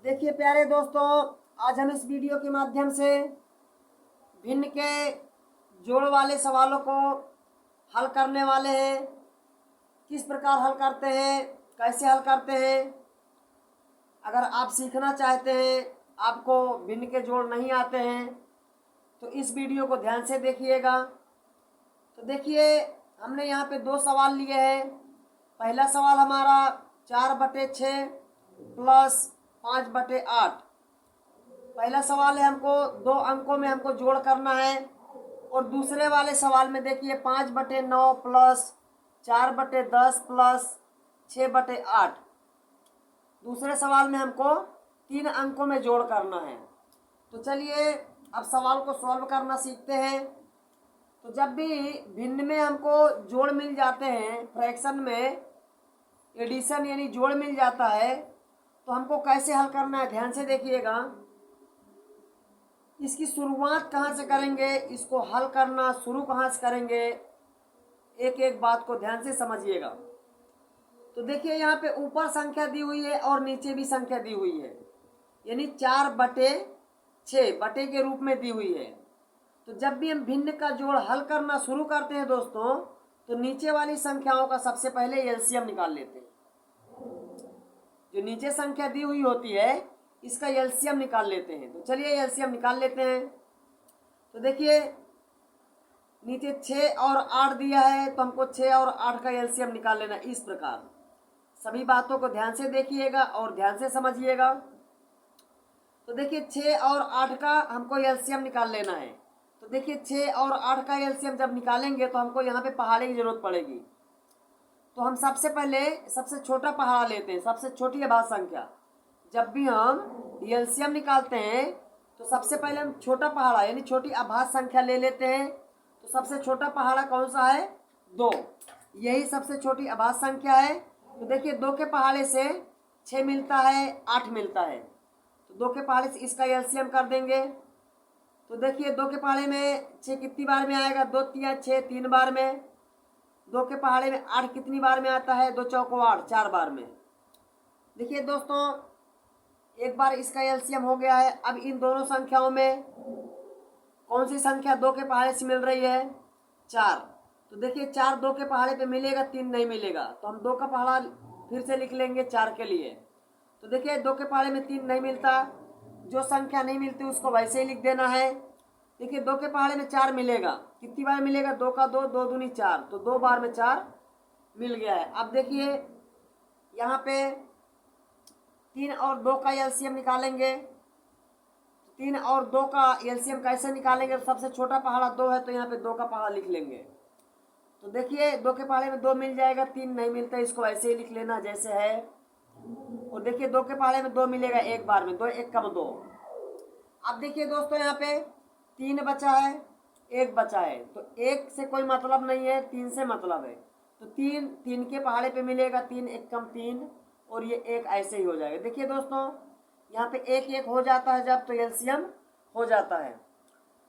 देखिए प्यारे दोस्तों, आज हम इस वीडियो के माध्यम से भिन्न के जोड़ वाले सवालों को हल करने वाले हैं। किस प्रकार हल करते हैं, कैसे हल करते हैं। अगर आप सीखना चाहते हैं, आपको भिन्न के जोड़ नहीं आते हैं, तो इस वीडियो को ध्यान से देखिएगा। तो देखिए, हमने यहाँ पे दो सवाल लिए हैं। पहला सवाल हमारा 4/6 प्लस 5/8। पहला सवाल है, हमको 2 अंकों में हमको जोड़ करना है। और दूसरे वाले सवाल में देखिए 5/9 प्लस 4/10 प्लस 6/8। दूसरे सवाल में हमको 3 अंकों में जोड़ करना है। तो चलिए अब सवाल को सॉल्व करना सीखते हैं। तो जब भी भिन्न में हमको जोड़ मिल जाते हैं, फ्रैक्शन में एडिशन यानी जोड़ मिल जाता है, तो हमको कैसे हल करना है, ध्यान से देखिएगा। इसकी शुरुआत कहाँ से करेंगे, इसको हल करना शुरू कहाँ से करेंगे, एक एक बात को ध्यान से समझिएगा। तो देखिए यहाँ पे ऊपर संख्या दी हुई है और नीचे भी संख्या दी हुई है, यानी 4/6 बटे के रूप में दी हुई है। तो जब भी हम भिन्न का जोड़ हल करना शुरू करते हैं दोस्तों, तो नीचे वाली संख्याओं का सबसे पहले एलसीएम निकाल लेते हैं। जो नीचे संख्या दी हुई होती है, इसका एलसीएम निकाल लेते हैं। तो चलिए एलसीएम निकाल लेते हैं। तो देखिए नीचे 6 और 8 दिया है, तो हमको 6 और 8 का एलसीएम निकाल लेना। इस प्रकार सभी बातों को ध्यान से देखिएगा और ध्यान से समझिएगा। तो देखिए 6 और 8 का हमको एलसीएम निकाल लेना है। तो देखिए 6 और 8 का एलसीएम जब निकालेंगे तो हमको यहाँ पे पहाड़े की जरूरत पड़ेगी। तो हम सबसे पहले सबसे छोटा पहाड़ा लेते हैं, सबसे छोटी अभाज्य संख्या। जब भी हम एलसीएम निकालते हैं तो सबसे पहले हम छोटा पहाड़ा यानी छोटी अभाज्य संख्या ले लेते हैं। तो सबसे छोटा पहाड़ा कौन सा है, 2। यही सबसे छोटी अभाज्य संख्या है। तो देखिए 2 के पहाड़े से 6 मिलता है, 8 मिलता है। तो 2 के पहाड़े से इसका एलसीएम कर देंगे। तो देखिए 2 के पहाड़े में 6 कितनी बार में आएगा, 2 × 6 3 बार में। 2 के पहाड़े में 8 कितनी बार में आता है, 2 × 8 4 बार में। देखिए दोस्तों, एक बार इसका एलसीएम हो गया है। अब इन दोनों संख्याओं में कौन सी संख्या 2 के पहाड़े से मिल रही है, 4। तो देखिए 4 2 के पहाड़े पे मिलेगा, 3 नहीं मिलेगा। तो हम 2 का पहाड़ा फिर से लिख लेंगे 4 के लिए। तो देखिए 2 के पहाड़े में 3 नहीं मिलता, जो संख्या नहीं मिलती उसको वैसे ही लिख देना है। देखिए 2 के पहाड़े में 4 मिलेगा, कितनी बार मिलेगा, 2 का 2, 2 दूनी 4। तो 2 बार में 4 मिल गया है। अब देखिए यहाँ पे 3 और 2 का एलसीएम निकालेंगे। 3 और 2 का एलसीएम कैसे निकालेंगे, सबसे छोटा पहाड़ा 2 है, तो यहाँ पे 2 का पहाड़ा लिख लेंगे। तो देखिए 2 के पहाड़े में 2 मिल जाएगा, 3 नहीं मिलता, इसको ऐसे ही लिख लेना जैसे है। और देखिए 2 के पहाड़े में 2 मिलेगा एक बार में, 2 1 कम 2। अब देखिए दोस्तों यहाँ पे 3 बचा है, 1 बचा है। तो 1 से कोई मतलब नहीं है, 3 से मतलब है। तो 3 के पहाड़े पे मिलेगा, 3 1 कम 3, और ये 1 ऐसे ही हो जाएगा। देखिए दोस्तों यहाँ पे 1 1 हो जाता है जब, तो एलसीएम हो जाता है।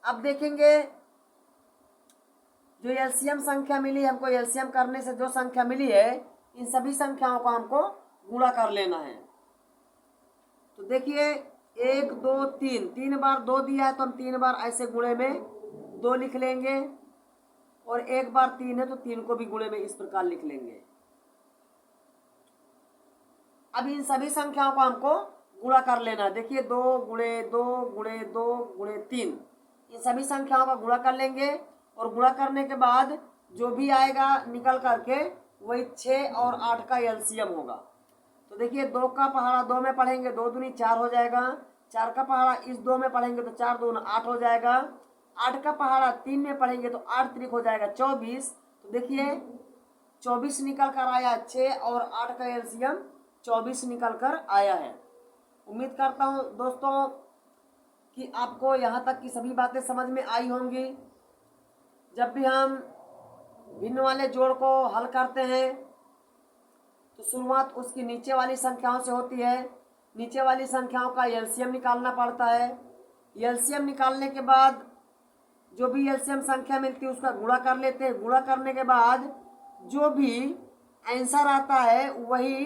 अब देखेंगे जो एलसीएम संख्या मिली हमको, एलसीएम करने से जो संख्या मिली है, इन सभी संख्याओं को हमको गुणा कर लेना है। तो देखिए 1 2 3, 3 बार 2 दिया है, तो हम 3 बार ऐसे गुणे में 2 लिख लेंगे। और 1 बार 3 है, तो 3 को भी गुणे में इस प्रकार लिख लेंगे। अब इन सभी संख्याओं को हमको गुणा कर लेना। देखिए 2 × 2 × 2 × 3, इन सभी संख्याओं का गुणा कर लेंगे। और गुणा करने के बाद जो भी आएगा निकल करके वही 6 और 8 का एलसीएम होगा। तो देखिए 2 का पहाड़ा 2 में पढ़ेंगे, 2 दूनी 4 हो जाएगा। 4 का पहाड़ा इस 2 में पढ़ेंगे तो 4 दूना 8 हो जाएगा। 8 का पहाड़ा 3 में पढ़ेंगे तो 8 त्रिक हो जाएगा 24। तो देखिए 24 निकल कर आया, 6 और 8 का एलसीएम 24 निकल कर आया है। उम्मीद करता हूँ दोस्तों कि आपको यहाँ तक की सभी बातें समझ में आई होंगी। जब भी हम भिन्न वाले जोड़ को हल करते हैं तो शुरुआत उसकी नीचे वाली संख्याओं से होती है। नीचे वाली संख्याओं का एलसीएम निकालना पड़ता है। एलसीएम निकालने के बाद जो भी एलसीएम संख्या मिलती है उसका गुणा कर लेते हैं। गुणा करने के बाद जो भी आंसर आता है वही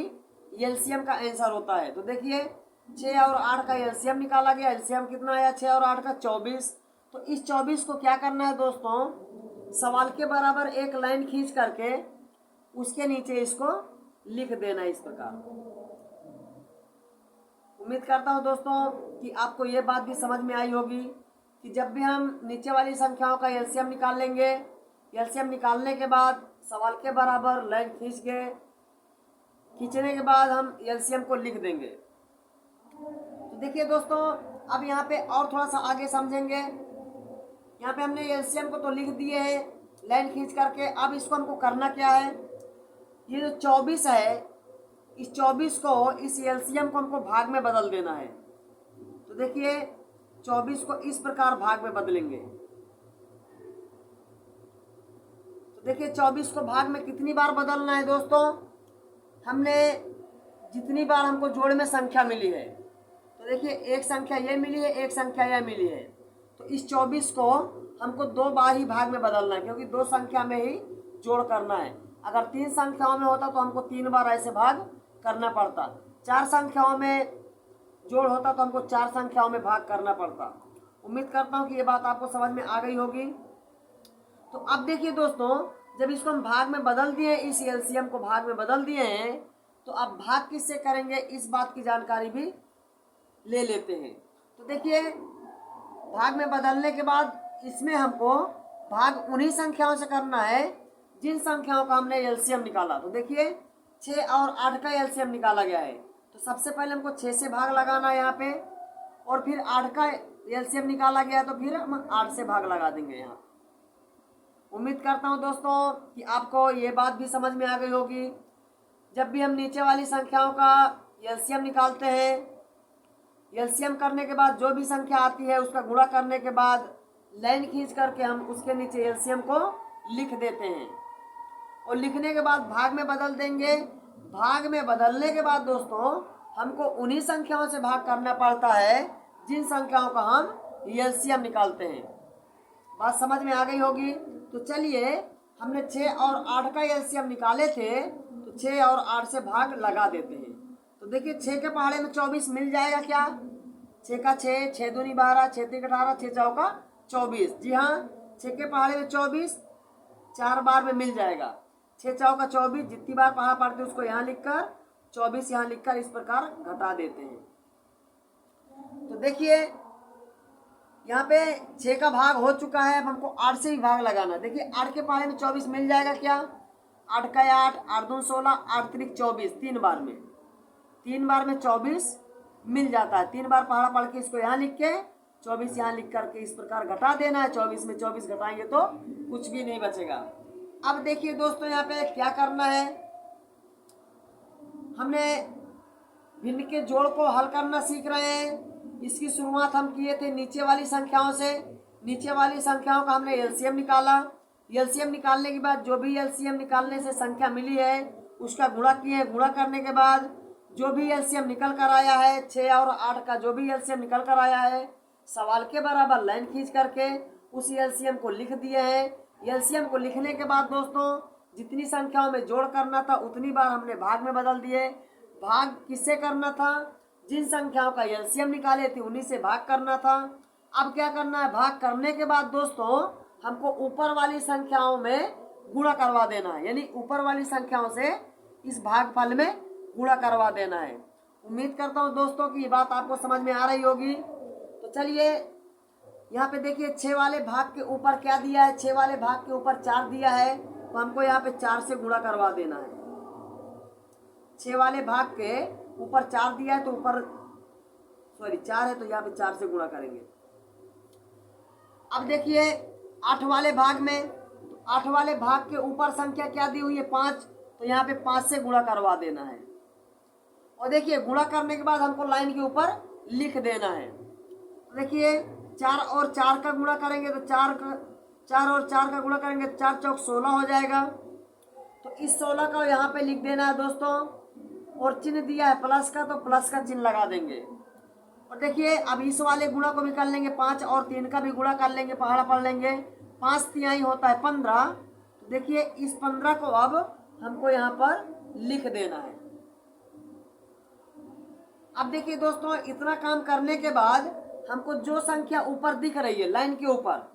एलसीएम का आंसर होता है। तो देखिए 6 और 8 का एलसीएम निकाला गया। एलसीएम कितना आया 6 और 8 का 24। तो इस 24 को क्या करना है दोस्तों, सवाल के बराबर एक लाइन खींच करके उसके नीचे इसको लिख देना इस प्रकार। उम्मीद करता हूं दोस्तों कि आपको ये बात भी समझ में आई होगी कि जब भी हम नीचे वाली संख्याओं का एलसीएम निकाल लेंगे, एलसीएम निकालने के बाद सवाल के बराबर लाइन खींचने के बाद हम एलसीएम को लिख देंगे। तो देखिए दोस्तों, अब यहाँ पे और थोड़ा सा आगे समझेंगे। यहाँ पे हमने एलसीएम को तो लिख दिए हैं लाइन खींच करके। अब इसको हमको करना क्या है, ये जो 24 है, इस 24 को, इस एलसीएम को हमको भाग में बदल देना है। तो देखिए 24 को इस प्रकार भाग में बदलेंगे। तो देखिए 24 को भाग में कितनी बार बदलना है दोस्तों, हमने जितनी बार हमको जोड़ में संख्या मिली है, तो देखिए एक संख्या ये मिली है, एक संख्या यह मिली है, तो इस 24 को हमको 2 बार ही भाग में बदलना है, क्योंकि 2 संख्या में ही जोड़ करना है। अगर 3 संख्याओं में होता तो हमको 3 बार ऐसे भाग करना पड़ता। 4 संख्याओं में जोड़ होता तो हमको 4 संख्याओं में भाग करना पड़ता। उम्मीद करता हूँ कि ये बात आपको समझ में आ गई होगी। तो अब देखिए दोस्तों, जब इसको हम भाग में बदल दिए, इस एलसीएम को भाग में बदल दिए हैं, तो अब भाग किससे करेंगे इस बात की जानकारी भी ले लेते हैं। तो देखिए भाग में बदलने के बाद इसमें हमको भाग उन्हीं संख्याओं से करना है जिन संख्याओं का हमने एलसीएम निकाला। तो देखिए 6 और 8 का एलसीएम निकाला गया है, तो सबसे पहले हमको 6 से भाग लगाना है यहाँ पे, और फिर 8 का एलसीएम निकाला गया तो फिर हम 8 से भाग लगा देंगे यहाँ। उम्मीद करता हूँ दोस्तों कि आपको ये बात भी समझ में आ गई होगी। जब भी हम नीचे वाली संख्याओं का एलसीएम निकालते हैं, एलसीएम करने के बाद जो भी संख्या आती है उसका गुणा करने के बाद लाइन खींच करके हम उसके नीचे एलसीएम को लिख देते हैं, और लिखने के बाद भाग में बदल देंगे। भाग में बदलने के बाद दोस्तों हमको उन्हीं संख्याओं से भाग करना पड़ता है जिन संख्याओं का हम एलसीएम निकालते हैं। बात समझ में आ गई होगी। तो चलिए, हमने 6 और 8 का एलसीएम निकाले थे, तो 6 और 8 से भाग लगा देते हैं। तो देखिए 6 के पहाड़े में 24 मिल जाएगा क्या, 6 का 6, 6 दूनी 12, 6 तीन 18, 6 चौका 24। जी हाँ, 6 के पहाड़े में 24 4 बार में मिल जाएगा। 6 चौका 24, जितनी बार पहाड़ा पड़ते उसको यहाँ लिखकर 24 यहाँ लिखकर इस प्रकार घटा देते हैं। तो देखिए यहाँ पे 6 का भाग हो चुका है, अब हमको 8 से भी भाग लगाना। देखिए 8 के पहाड़े में 24 मिल जाएगा क्या, 8 का 8, 8 दूनी 16, 8 त्रिक 24, 3 बार में 24 मिल जाता है। 3 बार पहाड़ा पढ़ के इसको यहाँ लिख के 24 यहाँ लिख करके इस प्रकार घटा देना है। 24 में 24 घटाएंगे तो कुछ भी नहीं बचेगा। अब देखिए दोस्तों, यहाँ पे क्या करना है, हमने भिन्न के जोड़ को हल करना सीख रहे हैं। इसकी शुरुआत हम किए थे नीचे वाली संख्याओं से। नीचे वाली संख्याओं का हमने एलसीएम निकाला। एलसीएम निकालने के बाद जो भी एलसीएम निकालने से संख्या मिली है उसका गुणा किए। गुणा करने के बाद जो भी एलसीएम निकल कर आया है, 6 और 8 का जो भी एलसीएम निकल कर आया है, सवाल के बराबर लाइन खींच करके उस एलसीएम को लिख दिए हैं। एलसीएम को लिखने के बाद दोस्तों जितनी संख्याओं में जोड़ करना था उतनी बार हमने भाग में बदल दिए। भाग किससे करना था, जिन संख्याओं का एलसीएम निकाले थे उन्हीं से भाग करना था। अब क्या करना है, भाग करने के बाद दोस्तों हमको ऊपर वाली संख्याओं में गुणा करवा देना है, यानी ऊपर वाली संख्याओं से इस भागफल में गुणा करवा देना है। उम्मीद करता हूँ दोस्तों कि ये बात आपको समझ में आ रही होगी। तो चलिए यहाँ पे देखिए 6 वाले भाग के ऊपर क्या दिया है, 6 वाले भाग के ऊपर 4 दिया है, तो हमको यहाँ पे 4 से गुणा करवा देना है। 6 वाले भाग के ऊपर 4 दिया है तो ऊपर 4 है तो यहाँ पे 4 से गुणा करेंगे। अब देखिए 8 वाले भाग में, तो 8 वाले भाग के ऊपर संख्या क्या दी हुई है 5, तो यहाँ पे 5 से गुणा करवा देना है। और देखिए गुणा करने के बाद हमको लाइन के ऊपर लिख देना है। तो देखिए 4 और 4 का गुणा करेंगे तो 4 और 4 का गुणा करेंगे 4 चौक 16 हो जाएगा। तो इस 16 का यहाँ पे लिख देना है दोस्तों, और चिन्ह दिया है प्लस का तो प्लस का चिन्ह लगा देंगे। और देखिए अब इस वाले गुणा को भी कर लेंगे, 5 और 3 का भी गुणा कर लेंगे, पहाड़ा पढ़ लेंगे। 5 तिहाई होता है 15। तो देखिए इस 15 को अब हमको यहाँ पर लिख देना है। अब देखिए दोस्तों, इतना काम करने के बाद हमको जो संख्या ऊपर दिख रही है लाइन के ऊपर,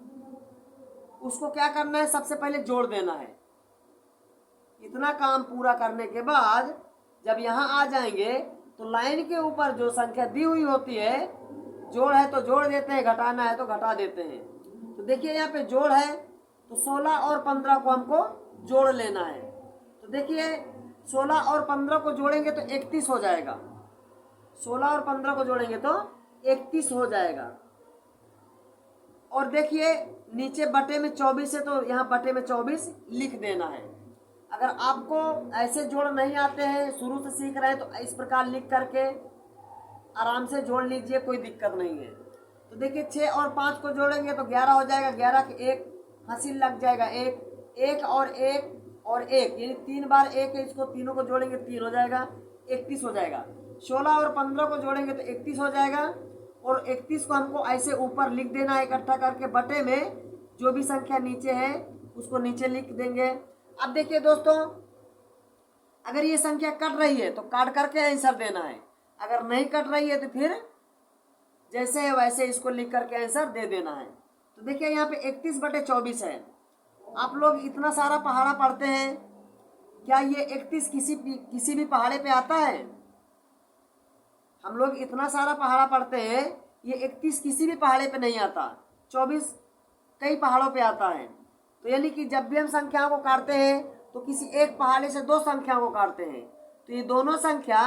उसको क्या करना है, सबसे पहले जोड़ देना है। इतना काम पूरा करने के बाद जब यहाँ आ जाएंगे तो लाइन के ऊपर जो संख्या दी हुई होती है, जोड़ है तो जोड़ देते हैं, घटाना है तो घटा देते हैं। तो देखिए यहाँ पे जोड़ है तो 16 और 15 को हमको जोड़ लेना है। तो देखिए 16 और 15 को जोड़ेंगे तो 31 हो जाएगा। 16 और 15 को जोड़ेंगे तो 31 हो जाएगा। और देखिए नीचे बटे में 24 है तो यहाँ बटे में 24 लिख देना है। अगर आपको ऐसे जोड़ नहीं आते हैं, शुरू से सीख रहे हैं, तो इस प्रकार लिख करके आराम से जोड़ लीजिए, कोई दिक्कत नहीं है। तो देखिए 6 और 5 को जोड़ेंगे तो 11 हो जाएगा। 11 के एक हासिल लग जाएगा, एक और एक यानी 3 बार एक है, इसको तीनों को जोड़ेंगे 3 हो जाएगा, 31 हो जाएगा। 16 और 15 को जोड़ेंगे तो 31 हो जाएगा। और 31 को हमको ऐसे ऊपर लिख देना है इकट्ठा करके, बटे में जो भी संख्या नीचे है उसको नीचे लिख देंगे। अब देखिए दोस्तों, अगर ये संख्या कट रही है तो काट करके आंसर देना है, अगर नहीं कट रही है तो फिर जैसे है वैसे इसको लिख करके आंसर दे देना है। तो देखिए यहाँ पे 31/24 है। आप लोग इतना सारा पहाड़ा पढ़ते हैं, क्या ये 31 किसी भी पहाड़े पे आता है? हम लोग इतना सारा पहाड़ा पढ़ते हैं, ये 31 किसी भी पहाड़े पे नहीं आता, 24 कई पहाड़ों पे आता है। तो यानी कि जब भी हम संख्याओं को काटते हैं तो किसी एक पहाड़े से दो संख्याओं को काटते हैं, तो ये दोनों संख्या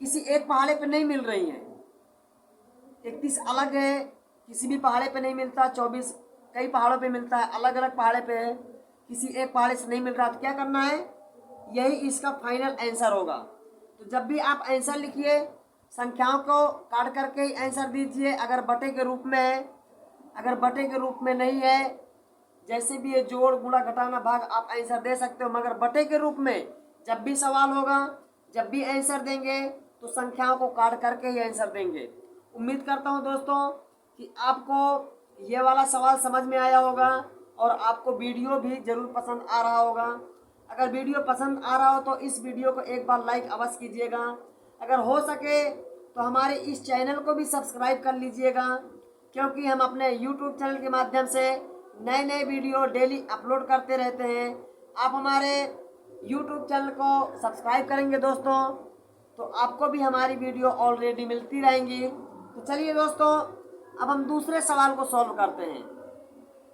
किसी एक पहाड़े पे नहीं मिल रही हैं। 31 अलग है, किसी भी पहाड़े पे नहीं मिलता, 24 कई पहाड़ों पे मिलता है, अलग अलग पहाड़े पे है, किसी एक पहाड़े से नहीं मिल रहा। तो क्या करना है, यही इसका फाइनल आंसर होगा। तो जब भी आप आंसर लिखिए, संख्याओं को काट करके ही आंसर दीजिए। अगर बटे के रूप में है, अगर बटे के रूप में नहीं है, जैसे भी ये जोड़ गुणा घटाना भाग आप आंसर दे सकते हो, मगर बटे के रूप में जब भी सवाल होगा, जब भी आंसर देंगे तो संख्याओं को काट करके ही आंसर देंगे। उम्मीद करता हूँ दोस्तों कि आपको ये वाला सवाल समझ में आया होगा और आपको वीडियो भी ज़रूर पसंद आ रहा होगा। अगर वीडियो पसंद आ रहा हो तो इस वीडियो को एक बार लाइक अवश्य कीजिएगा। अगर हो सके तो हमारे इस चैनल को भी सब्सक्राइब कर लीजिएगा, क्योंकि हम अपने YouTube चैनल के माध्यम से नए नए वीडियो डेली अपलोड करते रहते हैं। आप हमारे YouTube चैनल को सब्सक्राइब करेंगे दोस्तों तो आपको भी हमारी वीडियो ऑलरेडी मिलती रहेंगी। तो चलिए दोस्तों, अब हम दूसरे सवाल को सॉल्व करते हैं।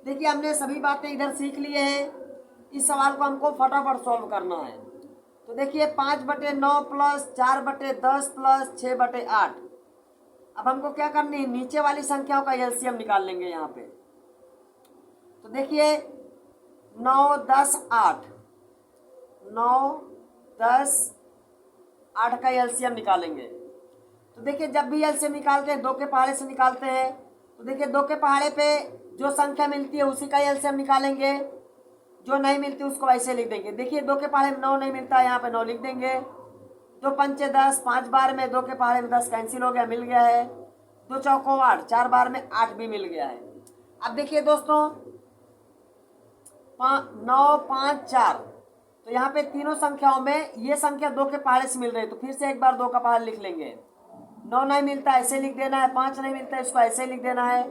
देखिए हमने सभी बातें इधर सीख लिए हैं, इस सवाल को हमको फटाफट सॉल्व करना है। तो देखिए 5/9 प्लस 4/10 प्लस 6/8। अब हमको क्या करनी है, नीचे वाली संख्याओं का एलसीएम निकाल लेंगे यहाँ पे। तो देखिए 9 10 8, 9 10 8 का एलसीएम निकालेंगे। तो देखिए जब भी एलसीएम निकालते हैं दो के पहाड़े से निकालते हैं। तो देखिए दो के पहाड़े पे जो संख्या मिलती है उसी का एलसीएम निकालेंगे, जो नहीं मिलती उसको ऐसे लिख देंगे। देखिए दो के पहाड़े में 9 नहीं मिलता है, यहाँ पे 9 लिख देंगे। 2 पंचे 10, 5 बार में दो के पहाड़े में 10 कैंसिल हो गया, मिल गया है। 2 चौकों 8, 4 बार में 8 भी मिल गया है। अब देखिए दोस्तों 9 5 4, तो यहाँ पे तीनों संख्याओं में ये संख्या दो के पहाड़े से मिल रही है, तो फिर से एक बार दो का पहाड़ लिख लेंगे। 9 नहीं मिलता ऐसे लिख देना है, 5 नहीं मिलता इसको ऐसे लिख देना है।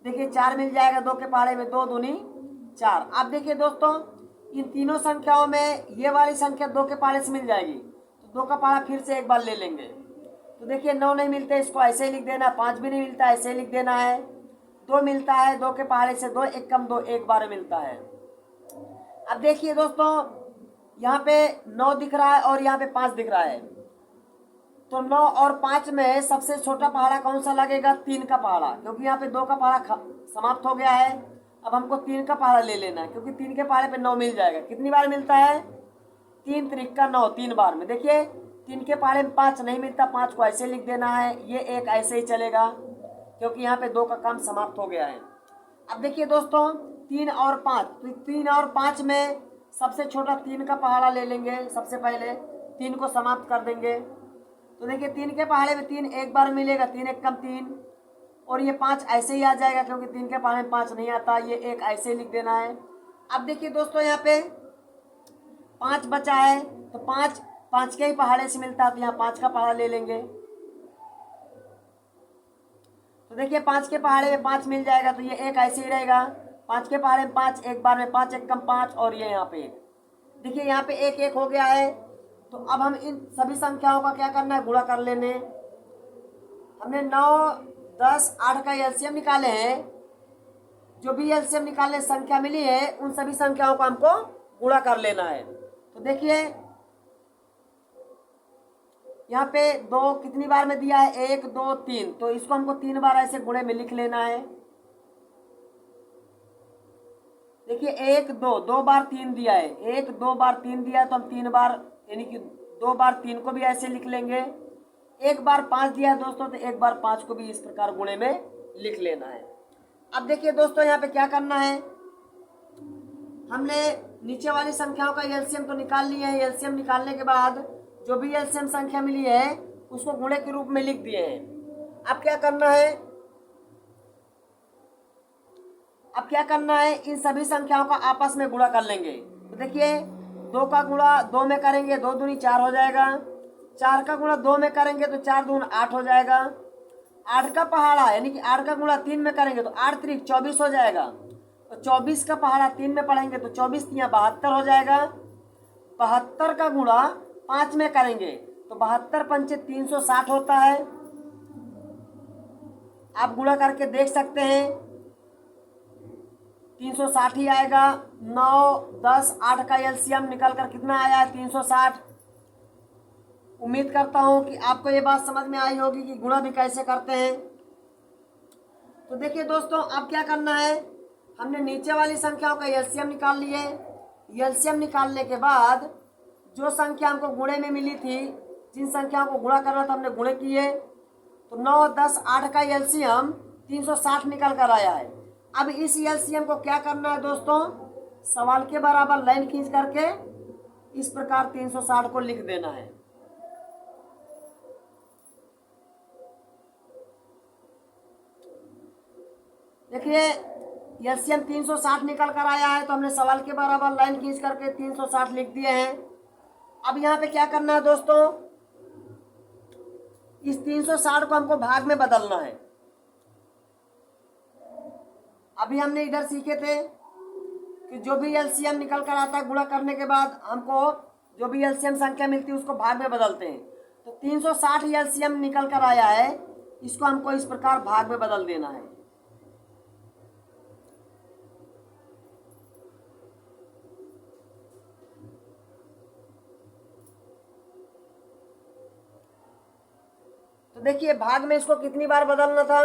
देखिए 4 मिल जाएगा दो के पहाड़े में, 2 दूनी 4। अब देखिए दोस्तों इन तीनों संख्याओं में ये वाली संख्या दो के पहाड़े से मिल जाएगी, तो दो का पहाड़ा फिर से एक बार ले लेंगे। तो देखिए 9 नहीं मिलते इसको ऐसे लिख देना है, 5 भी नहीं मिलता ऐसे लिख देना है। 2 मिलता है दो के पहाड़े से, 2 1 कम 2 एक बार मिलता है। अब देखिए दोस्तों यहाँ पे 9 दिख रहा है और यहाँ पे 5 दिख रहा है, तो 9 और 5 में सबसे छोटा पहाड़ा कौन सा लगेगा, 3 का पहाड़ा, क्योंकि यहाँ पे 2 का पहाड़ा समाप्त हो गया है। अब हमको 3 का पहाड़ा ले लेना है, क्योंकि 3 के पहाड़े पे 9 मिल जाएगा। कितनी बार मिलता है, 3 त्रिका 9, 3 बार में। देखिए 3 के पहाड़े में 5 नहीं मिलता, 5 को ऐसे लिख देना है, ये एक ऐसे ही चलेगा क्योंकि यहाँ पे 2 का काम समाप्त हो गया है। अब देखिए दोस्तों 3 और 5, तो 3 और 5 में सबसे छोटा 3 का पहाड़ा ले लेंगे। सबसे पहले 3 को समाप्त कर देंगे। तो देखिए 3 के पहाड़े में 3 एक बार मिलेगा, 3 1 कम 3, और ये 5 ऐसे ही आ जाएगा क्योंकि 3 के पहाड़े में 5 नहीं आता, ये एक ऐसे ही लिख देना है। अब देखिए दोस्तों यहाँ पे 5 बचा है, तो 5 5 के ही पहाड़े से मिलता है, तो यहाँ 5 का पहाड़ा ले लेंगे। तो देखिए 5 के पहाड़े में 5 मिल जाएगा, तो ये एक ऐसे ही रहेगा। 5 के पहाड़े में 5, एक बार में 5 एक कम 5, और ये यहाँ पे 1। देखिए यहाँ पे 1 1 हो गया है। तो अब हम इन सभी संख्याओं का क्या करना है, गुणा कर लेने। हमने 9, 10, 8 का एलसीएम निकाले हैं। जो भी एलसीएम निकालने संख्या मिली है उन सभी संख्याओं का हमको गुणा कर लेना है। तो देखिए यहाँ पे 2 कितनी बार में दिया है, 1 2 3, तो इसको हमको 3 बार ऐसे गुणे में लिख लेना है। देखिए 1 2, 2 बार 3 दिया है, 1 2 बार 3 दिया है, तो हम 3 बार यानी कि 2 बार 3 को भी ऐसे लिख लेंगे। 1 बार 5 दिया है दोस्तों, तो 1 बार 5 को भी इस प्रकार गुणे में लिख लेना है। अब देखिए दोस्तों यहाँ पे क्या करना है, हमने नीचे वाली संख्याओं का एलसीएम तो निकाल लिया है। एलसीएम निकालने के बाद जो भी एलसीएम संख्या मिली है उसको गुणे के रूप में लिख दिए हैं। अब क्या करना है, इन सभी संख्याओं का आपस में गुणा कर लेंगे। तो देखिए 2 का गुणा 2 में करेंगे, 2 दूनी 4 हो जाएगा। 4 का गुणा 2 में करेंगे तो 4 दून 8 हो जाएगा। 8 का पहाड़ा यानी कि 8 का गुणा 3 में करेंगे तो 8 3 24 हो जाएगा। तो 24 का पहाड़ा 3 में पढ़ेंगे तो 24 3 72 हो जाएगा। 72 का गुणा 5 में करेंगे तो 72 पंचे 360 होता है। आप गुणा करके देख सकते हैं, 360 ही आएगा। 9 10 8 का एलसीएम निकल कर कितना आया है, 360। उम्मीद करता हूं कि आपको ये बात समझ में आई होगी कि गुणा भी कैसे करते हैं। तो देखिए दोस्तों अब क्या करना है, हमने नीचे वाली संख्याओं का एलसीएम निकाल लिए। एलसीएम निकालने के बाद जो संख्या हमको गुणे में मिली थी, जिन संख्याओं को गुणा करना था हमने गुणे किए। तो 9 10 8 का एलसीएम 360 निकल कर आया है। अब इस एलसीएम को क्या करना है दोस्तों, सवाल के बराबर लाइन खींच करके इस प्रकार 360 को लिख देना है। देखिए एलसीएम 360 निकल कर आया है, तो हमने सवाल के बराबर लाइन खींच करके 360 लिख दिए हैं। अब यहाँ पे क्या करना है दोस्तों, इस 360 को हमको भाग में बदलना है। अभी हमने इधर सीखे थे कि जो भी एलसीएम निकल कर आता है गुणा करने के बाद हमको जो भी एलसीएम संख्या मिलती है उसको भाग में बदलते हैं। तो 360 एलसीएम निकल कर आया है, इसको हमको इस प्रकार भाग में बदल देना है। तो देखिए भाग में इसको कितनी बार बदलना था,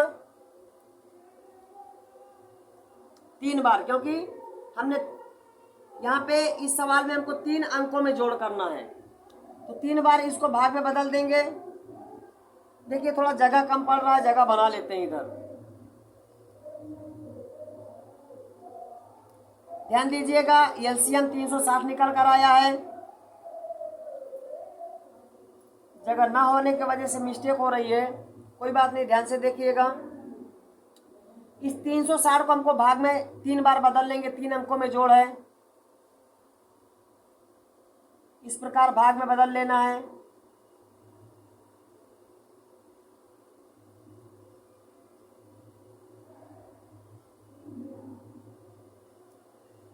3 बार, क्योंकि हमने यहाँ पे इस सवाल में हमको 3 अंकों में जोड़ करना है। तो 3 बार इसको भाग में बदल देंगे। देखिए थोड़ा जगह कम पड़ रहा है, जगह बना लेते हैं इधर। ध्यान दीजिएगा एलसीएम 360 निकल कर आया है। जगह ना होने की वजह से मिस्टेक हो रही है, कोई बात नहीं, ध्यान से देखिएगा। इस 360 को हमको भाग में 3 बार बदल लेंगे, 3 अंकों में जोड़ है, इस प्रकार भाग में बदल लेना है।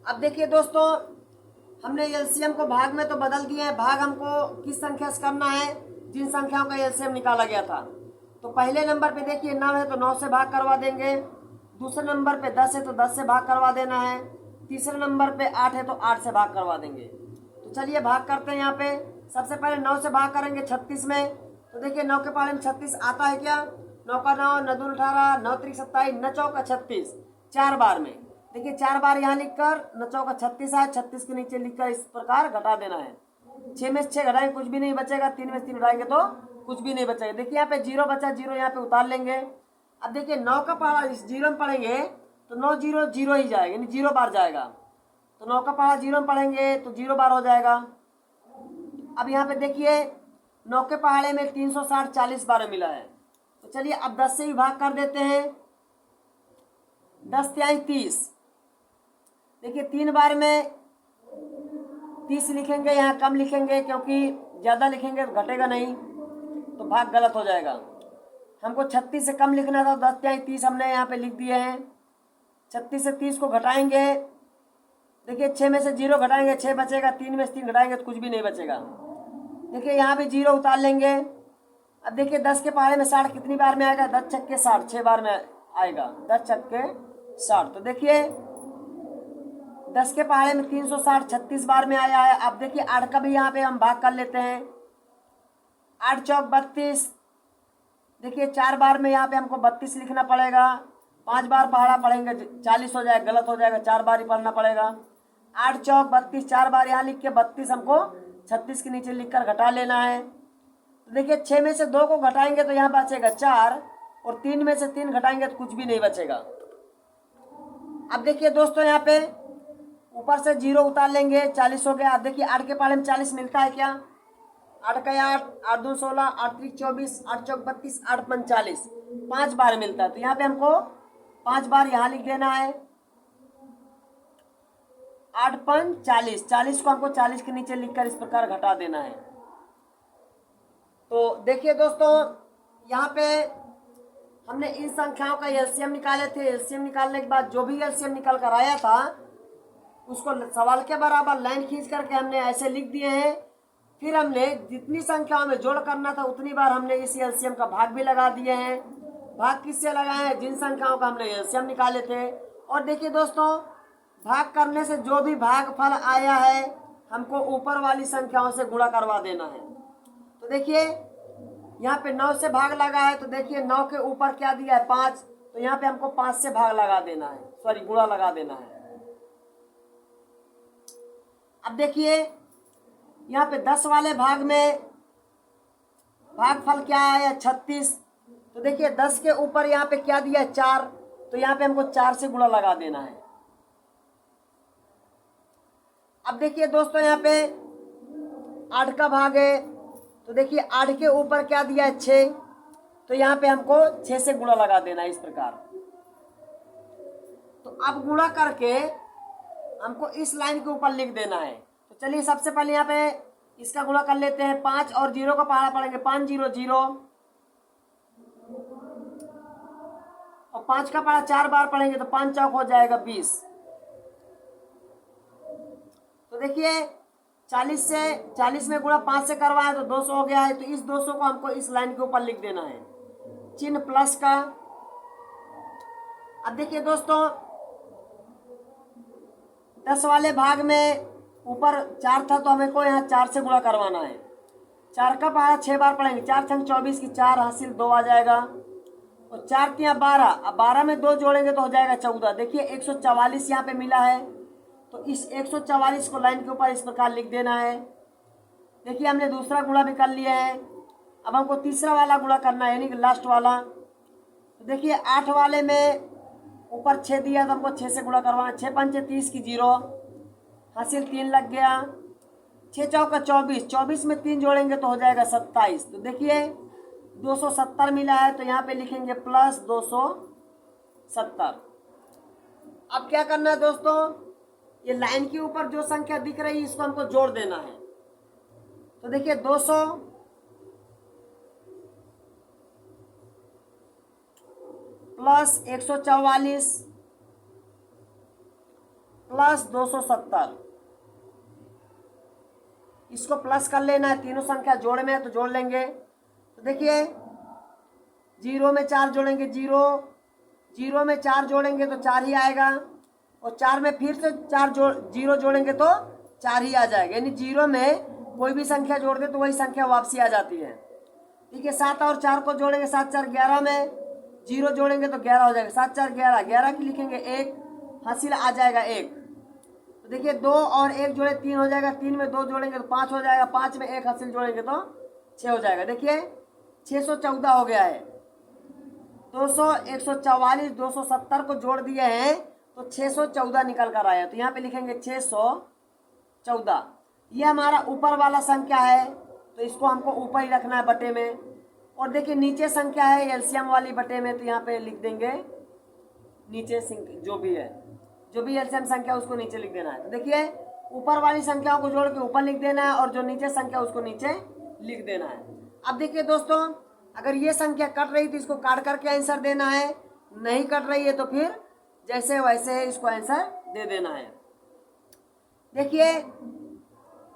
अब देखिए दोस्तों हमने एलसीएम को भाग में तो बदल दिए हैं। भाग हमको किस संख्या से करना है, जिन संख्याओं का एलसीएम निकाला गया था। तो पहले नंबर पे देखिए 9 है तो 9 से भाग करवा देंगे। दूसरे नंबर पे 10 है तो 10 से भाग करवा देना है। तीसरे नंबर पे 8 है तो 8 से भाग करवा देंगे। तो चलिए भाग करते हैं। यहाँ पे सबसे पहले 9 से भाग करेंगे 36 में। तो देखिए 9 के पहाड़े में 36 आता है क्या, 9 का 9, 9 दूनी 18, 9 त्रिक 27, 9 चौका 36, 4 बार में। देखिए 4 बार यहाँ लिखकर 9 चौका 36 है, 36 के नीचे लिखकर इस प्रकार घटा देना है। 6 में से 6 घटाएंगे कुछ भी नहीं बचेगा, 3 में से 3 घटाएंगे तो कुछ भी नहीं बचेगा। देखिए यहाँ पे 0 बचा, 0 यहाँ पे उतार लेंगे। अब देखिए 9 का पहाड़ा इस 0 में पढ़ेंगे तो 9 0 0 ही जाएगा, यानी 0 बार जाएगा। तो 9 का पहाड़ा 0 में पढ़ेंगे तो 0 बार हो जाएगा। अब यहाँ पे देखिए 9 के पहाड़े में 360 40 बार मिला है। तो चलिए अब 10 से भी भाग कर देते हैं। 10 तिहाई 30। देखिए 3 बार में 30 लिखेंगे, यहाँ कम लिखेंगे क्योंकि ज़्यादा लिखेंगे तो घटेगा नहीं, तो भाग गलत हो जाएगा। हमको 36 से कम लिखना था, 10 तिहाई 30 हमने यहाँ पे लिख दिए हैं। 36 से 30 को घटाएंगे, देखिए 6 में से 0 घटाएंगे 6 बचेगा, 3 में से 3 घटाएंगे तो कुछ भी नहीं बचेगा। देखिए यहाँ भी 0 उतार लेंगे। अब देखिए 10 के पहाड़े में 60 कितनी बार में आएगा, 10 छक्के 60 6 बार में आएगा, 10 छक्के 60। तो देखिए 10 के पहाड़े में 360 36 बार में आया है। अब देखिए 8 का भी यहाँ पे हम भाग कर लेते हैं, 8 चौक 32। देखिए 4 बार में यहाँ पे हमको 32 लिखना पड़ेगा, 5 बार पहाड़ा पढ़ेंगे 40 हो जाएगा, गलत हो जाएगा, 4 बार ही पढ़ना पड़ेगा। 8 चौक 32, 4 बार यहाँ लिख के 32 हमको 36 के नीचे लिखकर घटा लेना है। तो देखिए 6 में से 2 को घटाएंगे तो यहाँ बचेगा 4, और 3 में से 3 घटाएंगे तो कुछ भी नहीं बचेगा। अब देखिए दोस्तों यहाँ पे ऊपर से 0 उतार लेंगे, 40 हो गया। अब देखिए 8 के पहाड़े में 40 मिलता है क्या, 8 का 8, 8 2 16, 8 3 24, 8 चौक 32, 8 5 40, 5 बार मिलता है। तो यहाँ पे हमको 5 बार यहाँ लिख देना है, 8 5 40, 40 को हमको 40 के नीचे लिखकर इस प्रकार घटा देना है। तो देखिए दोस्तों यहाँ पे हमने इन संख्याओं का एलसीएम निकाले थे। एलसीएम निकालने के बाद जो भी एलसीएम निकल कर आया था उसको सवाल के बराबर लाइन खींच करके हमने ऐसे लिख दिए हैं। फिर हमने जितनी संख्याओं में जोड़ करना था उतनी बार हमने इस एलसीएम का भाग भी लगा दिए हैं। भाग किससे लगाए हैं, जिन संख्याओं का हमने एलसीएम निकाले थे। और देखिए दोस्तों भाग करने से जो भी भागफल आया है हमको ऊपर वाली संख्याओं से गुणा करवा देना है। तो देखिए यहाँ पे 9 से भाग लगा है, तो देखिए 9 के ऊपर क्या दिया है 5, तो यहाँ पे हमको 5 से भाग लगा देना है, सॉरी गुणा लगा देना है। अब देखिए यहाँ पे 10 वाले भाग में भागफल क्या आया 36, तो देखिए 10 के ऊपर यहाँ पे क्या दिया है 4, तो यहाँ पे हमको 4 से गुणा लगा देना है। अब देखिए दोस्तों यहाँ पे 8 का भाग है, तो देखिए 8 के ऊपर क्या दिया है 6, तो यहाँ पे हमको 6 से गुणा लगा देना है इस प्रकार। तो अब गुणा करके हमको इस लाइन के ऊपर लिख देना है। तो चलिए सबसे पहले यहाँ पे इसका गुणा कर लेते हैं। 5 और 0 का पहाड़ा पड़ेंगे, 5 0 0, और 5 का पहाड़ा 4 बार पड़ेंगे तो 5 चौक हो जाएगा 20। तो देखिए 40 में गुणा 5 से करवाए तो 200 हो गया है। तो इस 200 को हमको इस लाइन के ऊपर लिख देना है, चिन्ह प्लस का। अब देखिए दोस्तों 10 वाले भाग में ऊपर 4 था तो हमें को यहाँ 4 से गुणा करवाना है। 4 का पहाड़ा 6 बार पड़ेंगे, 4 छंग 24 की 4 हासिल 2 आ जाएगा, और 4 तिया 12, अब 12 में 2 जोड़ेंगे तो हो जाएगा 14। देखिए 144 यहाँ पे मिला है, तो इस 144 को लाइन के ऊपर इस प्रकार लिख देना है। देखिए हमने दूसरा गुणा भी कर लिया है, अब हमको तीसरा वाला गुणा करना है, यानी कि लास्ट वाला। तो देखिए 8 वाले में ऊपर 6 दिया तो हमको 6 से गुणा करवाना, 6 5 30 की 0 हासिल 3 लग गया, 6 चौका 24, 24 में 3 जोड़ेंगे तो हो जाएगा 27। तो देखिए 270 मिला है, तो यहाँ पे लिखेंगे प्लस 270। अब क्या करना है दोस्तों, ये लाइन के ऊपर जो संख्या दिख रही है इसको हमको जोड़ देना है। तो देखिए 200 प्लस 144 प्लस 270, इसको प्लस कर लेना है। तीनों संख्या जोड़ में है तो जोड़ लेंगे। तो देखिए 0 में 4 जोड़ेंगे 0, 0 में 4 जोड़ेंगे तो 4 ही आएगा, और 4 में फिर से 0 जोड़ेंगे तो 4 ही आ जाएगा, यानी 0 में कोई भी संख्या जोड़ दे तो वही संख्या वापसी आ जाती है। ठीक है, 7 और 4 को जोड़ेंगे, 7 4 11 में 0 जोड़ेंगे तो 11 हो जाएगा, 7 4 11, 11 की लिखेंगे 1, हासिल आ जाएगा 1। तो देखिए 2 और 1 जोड़े 3 हो जाएगा, 3 में 2 जोड़ेंगे तो 5 हो जाएगा, 5 में 1 हासिल जोड़ेंगे तो 6 हो जाएगा। देखिए 614 हो गया है। 200 144 270 को जोड़ दिए हैं तो 614 निकल कर आया। तो यहाँ पे लिखेंगे 614। ये हमारा ऊपर वाला संख्या है, तो इसको हमको ऊपर ही रखना है बटे में। और देखिए नीचे संख्या है एलसीएम वाली बटे में, तो यहाँ पे लिख देंगे नीचे जो भी एलसीएम संख्या उसको नीचे लिख देना है। तो देखिए ऊपर वाली संख्याओं को जोड़ के ऊपर लिख देना है, और जो नीचे संख्या उसको नीचे लिख देना है। अब देखिए दोस्तों अगर ये संख्या कट रही तो इसको काट करके आंसर देना है, नहीं कट रही है तो फिर जैसे वैसे इसको आंसर दे देना है। देखिए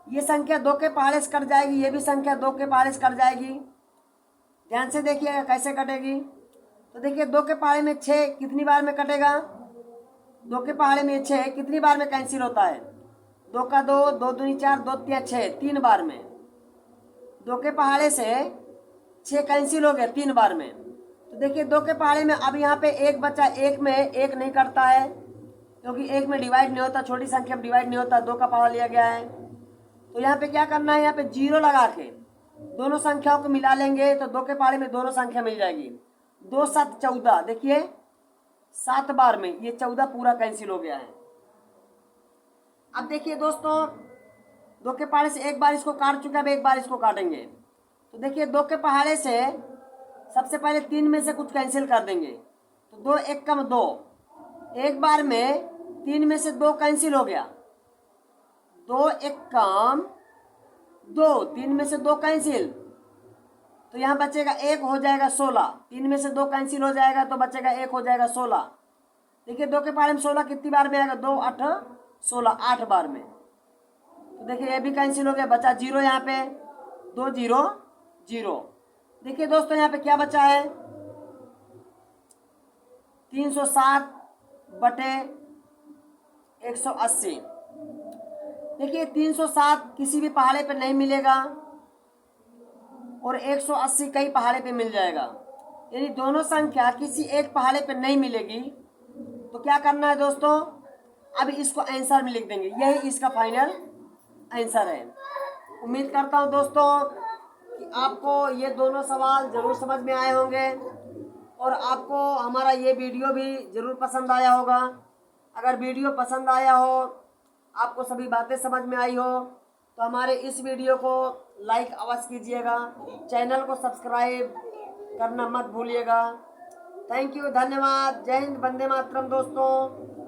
ये संख्या 2 के पहाड़े से कट जाएगी, ये भी संख्या 2 के पहाड़े से कट जाएगी। ध्यान से देखिएगा कैसे कटेगी। तो देखिए 2 के पहाड़े में 6 कितनी बार में कटेगा, 2 के पहाड़े में 6 कितनी बार में कैंसिल होता है, 2 का 2, 2 दूनी 4, 2 तिया 6, 3 बार में। 2 के पहाड़े से 6 कैंसिल हो गया 3 बार में। तो देखिए 2 के पहाड़े में अब यहाँ पे 1 बचा, 1 में 1 नहीं कटता है क्योंकि 1 में डिवाइड नहीं होता, छोटी संख्या में डिवाइड नहीं होता, 2 का पहाड़ा लिया गया है। तो यहाँ पे क्या करना है, यहाँ पे 0 लगा के दोनों संख्याओं को मिला लेंगे तो 2 के पहाड़े में दोनों संख्या मिल जाएगी। 2 7 14, देखिए 7 बार में ये 14 पूरा कैंसिल हो गया है। अब देखिए दोस्तों 2 के पहाड़े से एक बार इसको काट चुके, अब एक बार इसको काटेंगे। तो देखिए 2 के पहाड़े से सबसे पहले 3 में से कुछ कैंसिल कर देंगे, तो 2 1 कम 2, एक बार में 3 में से 2 कैंसिल हो गया, 2 1 कम 2, 3 में से 2 कैंसिल, तो यहाँ बचेगा 1 हो जाएगा 16, 3 में से 2 कैंसिल हो जाएगा तो बचेगा 1 हो जाएगा 16। देखिए 2 के पहाड़े में 16 कितनी बार में आएगा, 2 8 16, 8 बार में। तो देखिए ये भी कैंसिल हो गया, बचा 0 यहाँ पे, 2 0 0। देखिए दोस्तों यहाँ पे क्या बचा है, 307 बटे 180। देखिए 307 किसी भी पहाड़े पे नहीं मिलेगा और 180 कई पहाड़े पे मिल जाएगा, यानी दोनों संख्या किसी एक पहाड़े पे नहीं मिलेगी। तो क्या करना है दोस्तों, अब इसको आंसर में लिख देंगे, यही इसका फाइनल आंसर है। उम्मीद करता हूँ दोस्तों कि आपको ये दोनों सवाल ज़रूर समझ में आए होंगे और आपको हमारा ये वीडियो भी ज़रूर पसंद आया होगा। अगर वीडियो पसंद आया हो, आपको सभी बातें समझ में आई हो, तो हमारे इस वीडियो को लाइक अवश्य कीजिएगा, चैनल को सब्सक्राइब करना मत भूलिएगा। थैंक यू, धन्यवाद, जय हिंद, वंदे मातरम दोस्तों।